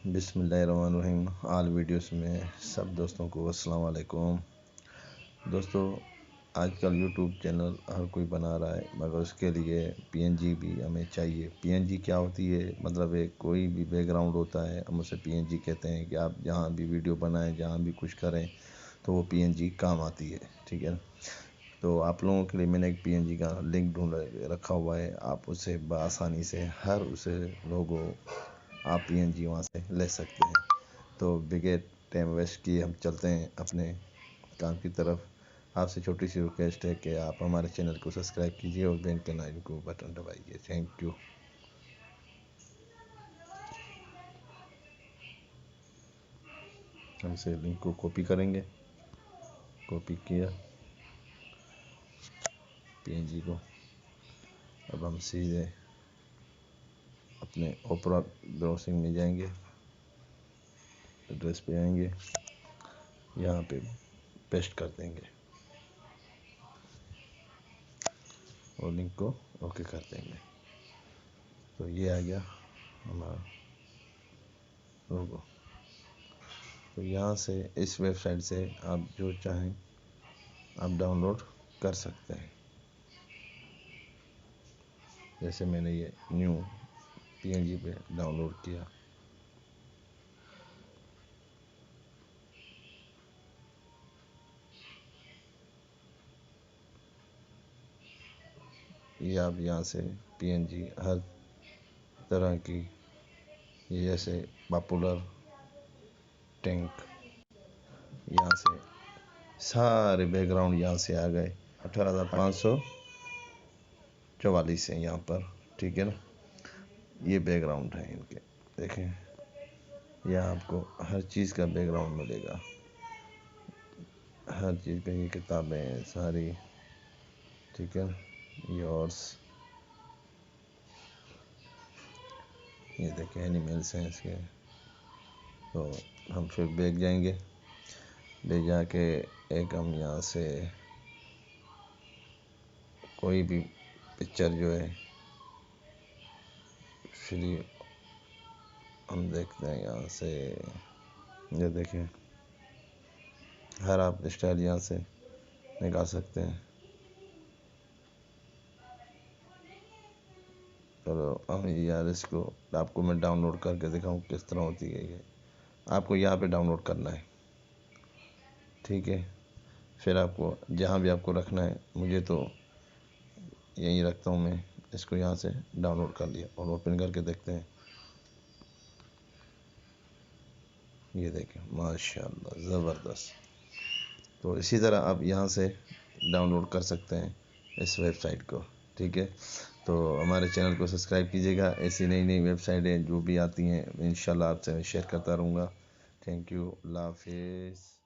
बिस्मिल्लाहिर्रहमानिर्रहीम। आल वीडियोस में सब दोस्तों को अस्सलाम वालेकुम। दोस्तों, आजकल यूट्यूब चैनल हर कोई बना रहा है, मगर उसके लिए पीएनजी भी हमें चाहिए। पीएनजी क्या होती है? मतलब एक कोई भी बैकग्राउंड होता है, हम उसे पीएनजी कहते हैं कि आप जहाँ भी वीडियो बनाएं, जहाँ भी कुछ करें तो वो पीएनजी काम आती है। ठीक है, तो आप लोगों के लिए मैंने एक पीएनजी का लिंक ढूंढ रखा हुआ है। आप उसे बआसानी से हर उसे लोगो आप पीएनजी वहाँ से ले सकते हैं। तो बिगेट टाइम वेस्ट किए हम चलते हैं अपने काम की तरफ। आपसे छोटी सी रिक्वेस्ट है कि आप हमारे चैनल को सब्सक्राइब कीजिए और बेल के आइकन को बटन दबाइए। Thank you. हम इसे लिंक को कॉपी करेंगे। कॉपी किया पीएनजी को। अब हम सीधे अपने ओपरा ब्राउजिंग में जाएंगे, एड्रेस पे आएंगे, यहाँ पे पेस्ट कर देंगे और लिंक को ओके कर देंगे। तो ये आ गया हमारा लोगो। तो यहाँ से इस वेबसाइट से आप जो चाहें आप डाउनलोड कर सकते हैं। जैसे मैंने ये न्यू पीएनजी पे डाउनलोड किया। ये आप यहाँ से पीएनजी हर तरह की, ये जैसे पॉपुलर टैंक, यहाँ से सारे बैकग्राउंड यहाँ से आ गए। 18,544 है यहाँ पर। ठीक है ना, ये बैकग्राउंड है इनके। देखें, यहाँ आपको हर चीज़ का बैकग्राउंड मिलेगा, हर चीज़ का। ये किताबें हैं सारी। ठीक है, योर्स, ये देखें एनिमल्स हैं इसके। तो हम फिर बैग जाएंगे, बैग जाके एक हम यहाँ से कोई भी पिक्चर जो है फ्री हम देखते हैं यहाँ से। ये देखें, हर आप स्टाइल यहाँ से निकाल सकते हैं। चलो हम यार इसको आपको मैं डाउनलोड करके दिखाऊं किस तरह होती है। ये आपको यहाँ पे डाउनलोड करना है। ठीक है, फिर आपको जहाँ भी आपको रखना है, मुझे तो यहीं रखता हूँ मैं। इसको यहाँ से डाउनलोड कर लिया और ओपन करके देखते हैं। ये देखें, माशाल्लाह ज़बरदस्त। तो इसी तरह आप यहाँ से डाउनलोड कर सकते हैं इस वेबसाइट को। ठीक है, तो हमारे चैनल को सब्सक्राइब कीजिएगा। ऐसी नई नई वेबसाइटें जो भी आती हैं इंशाल्लाह आपसे मैं शेयर करता रहूँगा। थैंक यू, अल्लाह हाफिज़।